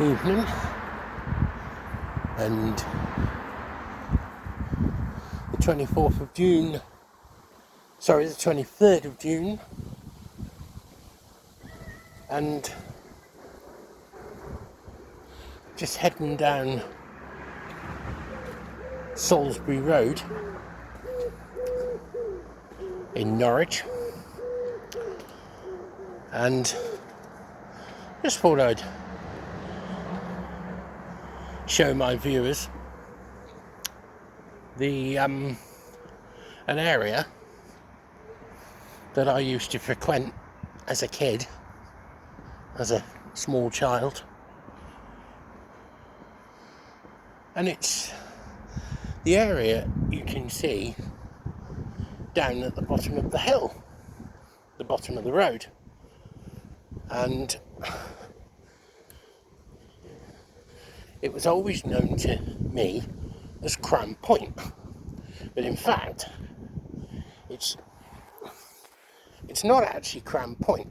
evening, and the 24th of June, sorry, the 23rd of June, and just heading down Salisbury Road in Norwich, and just thought I'd show my viewers the an area that I used to frequent as a kid, as a small child, and it's the area you can see down at the bottom of the hill, the bottom of the road, and it was always known to me as Cremorne Point, but in fact it's not actually Cremorne Point.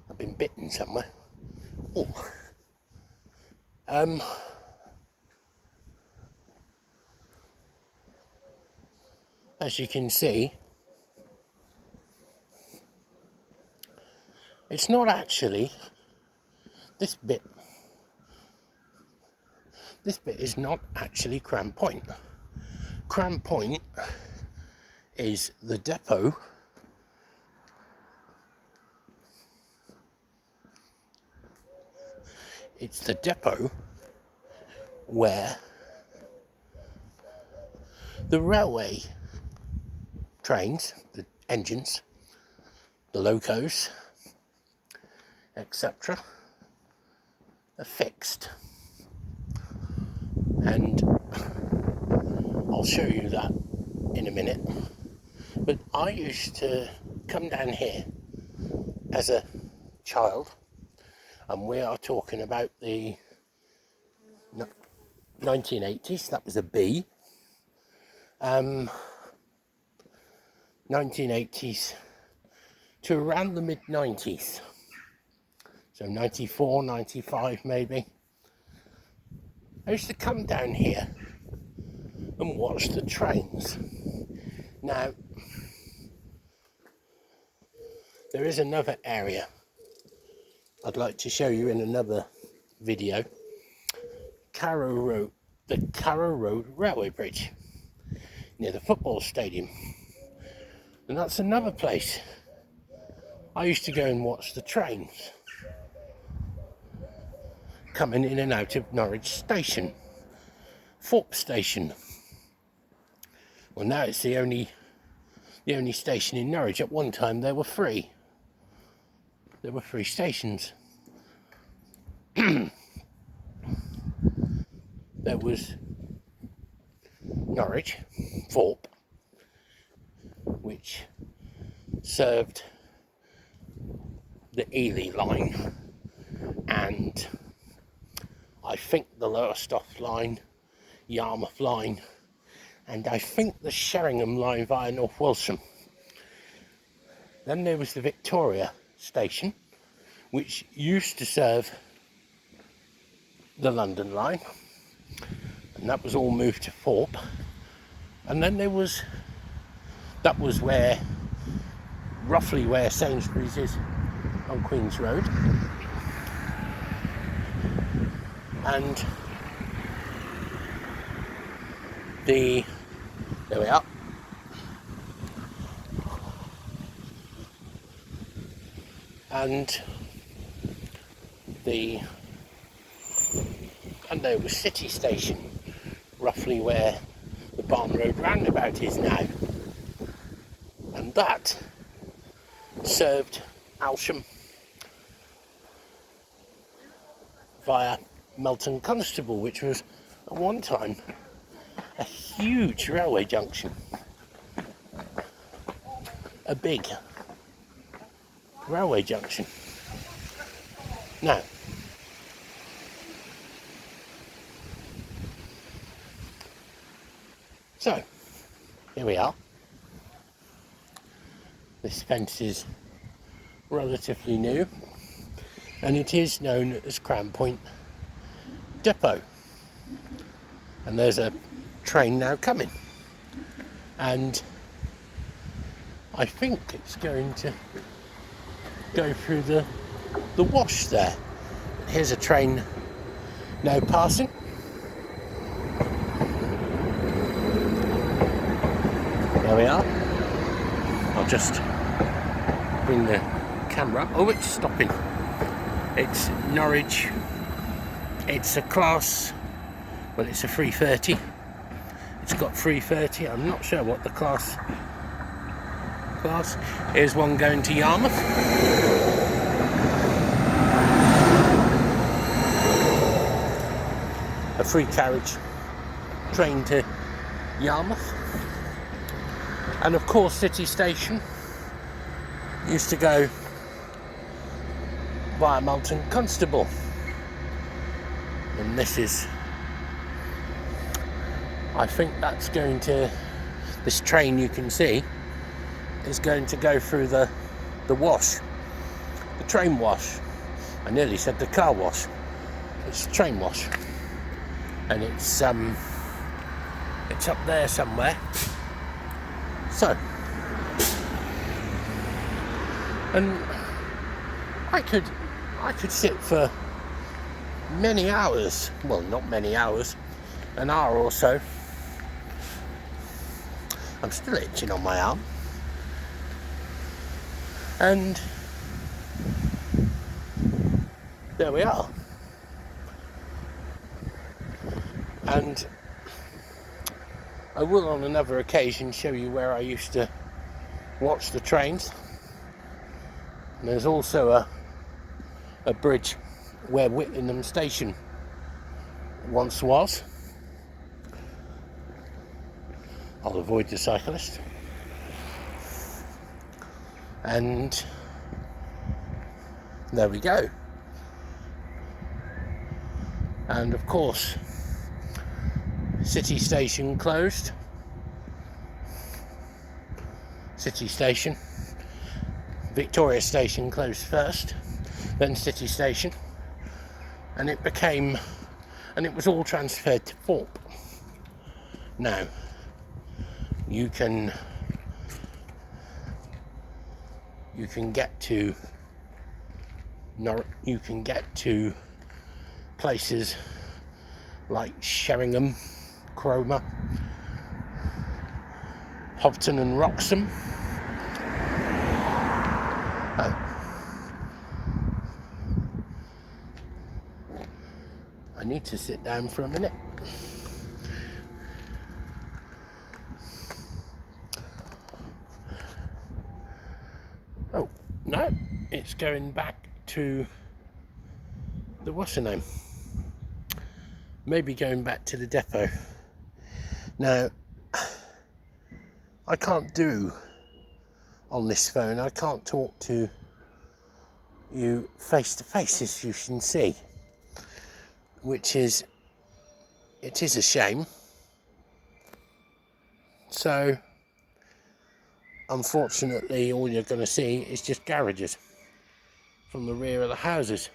I've been bitten somewhere. Oh. As you can see, it's not actually this bit. This bit is not actually Cremorne Point. Cremorne Point is the depot where the railway trains, the engines, the locos, etc. are fixed. And I'll show you that in a minute. But I used to come down here as a child, and we are talking about the 1980s, that was a B. 1980s to around the mid-90s. So 94, 95 maybe. I used to come down here and watch the trains. Now, there is another area I'd like to show you in another video. The Carrow Road Railway Bridge near the football stadium. And that's another place I used to go and watch the trains coming in and out of Norwich Station, Thorpe Station. Well, now it's the only station in Norwich. At one time there were three. There were three stations. There was Norwich, Thorpe, which served the Ely line, and I think the Lowestoft line, Yarmouth line, and I think the Sheringham line via North Wilson. Then there was the Victoria station, which used to serve the London line, and that was all moved to Thorpe. And then that was roughly where Sainsbury's is on Queen's Road. And there we are. And there was City Station, roughly where the Barn Road roundabout is now. And that served Alsham via Melton Constable, which was at one time a huge railway junction, a big railway junction. Now, so here we are. This fence is relatively new, and it is known as Crown Point Depot. And there's a train now coming, and I think it's going to go through the wash there. Here's a train now passing. There we are. I'll just bring the camera up. Oh, it's stopping. It's Norwich. It's a class, well, it's a 330. It's got 330. I'm not sure what the class. Here's one going to Yarmouth. A free carriage train to Yarmouth. And of course, City Station used to go via Malton Constable. And this is, I think that's going to, this train you can see is going to go through the wash, the train wash. I nearly said the car wash. It's train wash, and it's up there somewhere. So, and I could sit for many hours. Well, not many hours, an hour or so. I'm still itching on my arm. And there we are. And I will on another occasion show you where I used to watch the trains. And there's also a bridge where Whittingham Station once was. I'll avoid the cyclist. And there we go. And of course, City Station closed. City Station. Victoria Station closed first, then City Station. And it was all transferred to Thorpe. Now, you can get to places like Sheringham, Cremorne, Hobton and Wroxham. I need to sit down for a minute. Oh, no, it's going back to the what's her name? Maybe going back to the depot. Now, I can't do on this phone, I can't talk to you face to face, as you can see, which is, it is a shame. So, unfortunately, all you're going to see is just garages from the rear of the houses.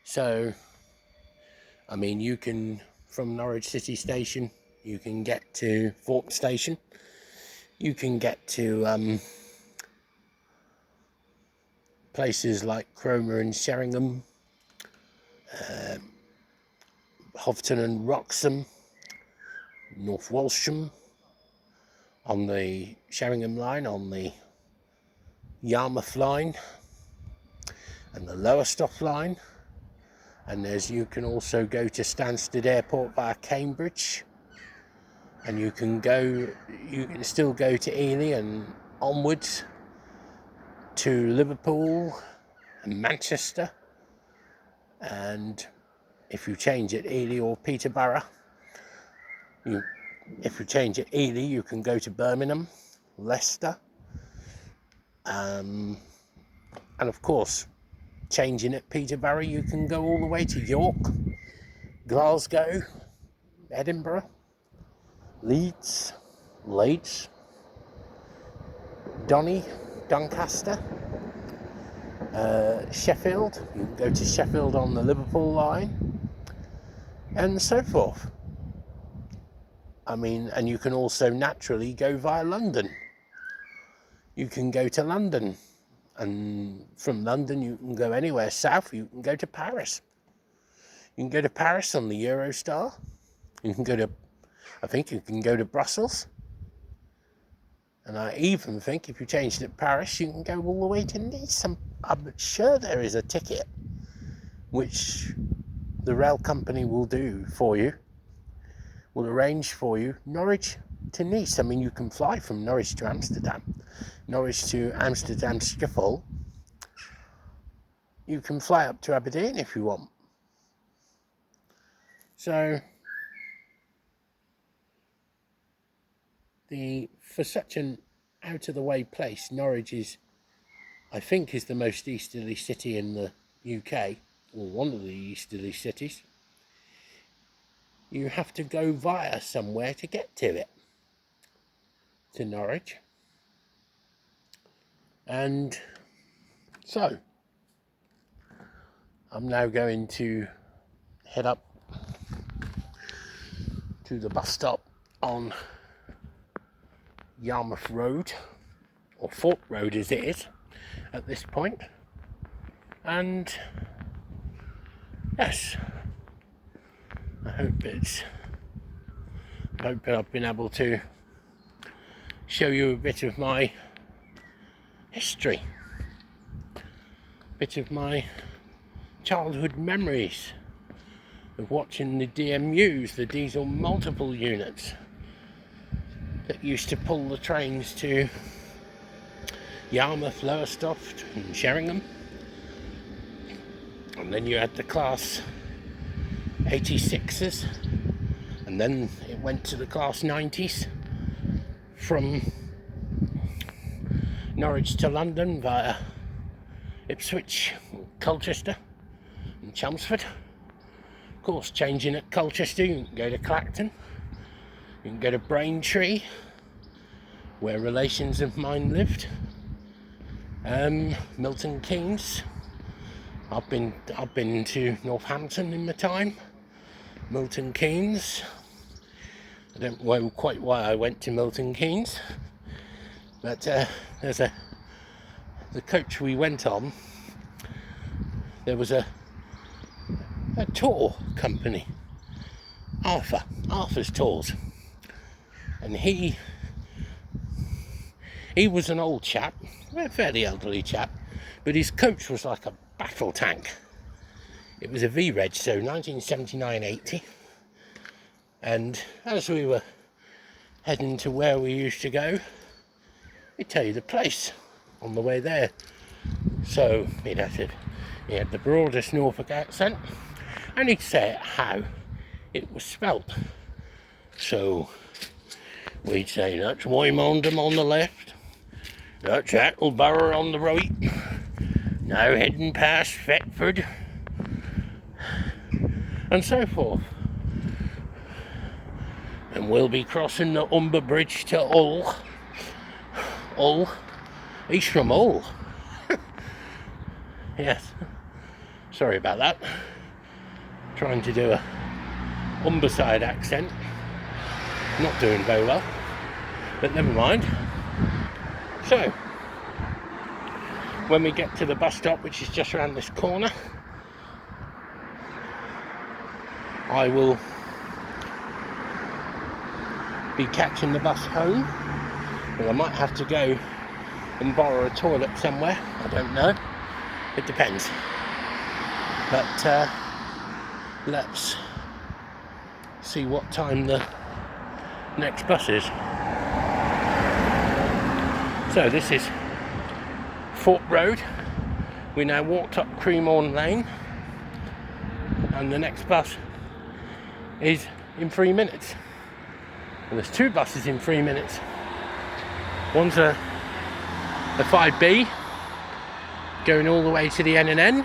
So, I mean, you can, from Norwich City Station, you can get to Thorpe Station, you can get to places like Cremorne and Sheringham, Hobton and Wroxham, North Walsham, on the Sheringham line, on the Yarmouth line, and the Lowestoft line. And you can also go to Stansted Airport via Cambridge, and you can still go to Ely and onwards to Liverpool and Manchester. And if you change at Ely or Peterborough, if you change at Ely, you can go to Birmingham, Leicester, and of course, changing at Peterborough, you can go all the way to York, Glasgow, Edinburgh, Leeds, Donny, Doncaster, Sheffield. You can go to Sheffield on the Liverpool line, and so forth. I mean, and you can also naturally go via London. You can go to London, and from London you can go anywhere south. You can go to Paris. You can go to Paris on the Eurostar. You can go to, I think you can go to Brussels. And I even think if you changed at Paris, you can go all the way to Nice. I'm sure there is a ticket which the rail company will do for you, will arrange for you, Norwich to Nice. I mean, you can fly from Norwich to Amsterdam, Norwich to Amsterdam Schiphol. You can fly up to Aberdeen if you want. So, for such an out-of-the-way place, Norwich is, I think, is the most easterly city in the UK, or one of the easterly cities. You have to go via somewhere to get to it, to Norwich. And so, I'm now going to head up to the bus stop on Yarmouth Road, or Fort Road as it is at this point. And yes, I hope I've been able to show you a bit of my history, a bit of my childhood memories of watching the DMUs, the diesel multiple units that used to pull the trains to Yarmouth, Lowestoft and Sheringham. And then you had the Class 86s, and then it went to the Class 90s from Norwich to London via Ipswich, Colchester and Chelmsford. Of course, changing at Colchester, you can go to Clacton, you can go to Braintree, where relations of mine lived. Milton Keynes. I've been to Northampton in my time. Milton Keynes. I don't know quite why I went to Milton Keynes, but the coach we went on, there was a tour company, Arthur's Tours, and he was an old chap, a fairly elderly chap, but his coach was like a battle tank. It was a V-Reg, so 1979-80, and as we were heading to where we used to go, he'd tell you the place on the way there. So he had the broadest Norfolk accent, and he'd say it how it was spelt. So we'd say, that's Wymondham on the left, that's Attleborough on the right, now heading past Thetford, and so forth. And we'll be crossing the Humber Bridge to Hull. He's from Hull. Yes, sorry about that. Trying to do a Humberside accent. Not doing very well, but never mind. So, when we get to the bus stop, which is just around this corner, I will be catching the bus home, but I might have to go and borrow a toilet somewhere. I don't know. It depends. But let's see what time the next bus is. So this is Fort Road. We now walked up Cremorne Lane, and the next bus is in 3 minutes. And there's two buses in 3 minutes. One's a 5B going all the way to the N&N,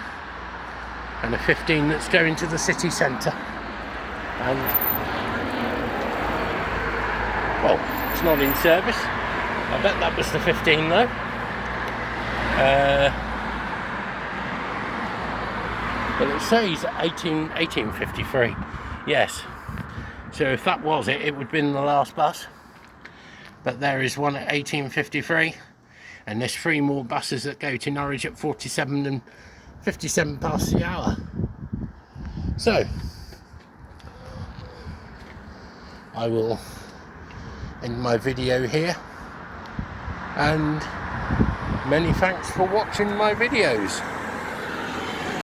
and a 15 that's going to the city centre. And well, it's not in service. I bet that was the 15 though. But it says 1853. Yes. So if that was it, it would have been the last bus. But there is one at 1853, and there's 3 more buses that go to Norwich at 47 and 57 past the hour. So I will end my video here, and many thanks for watching my videos.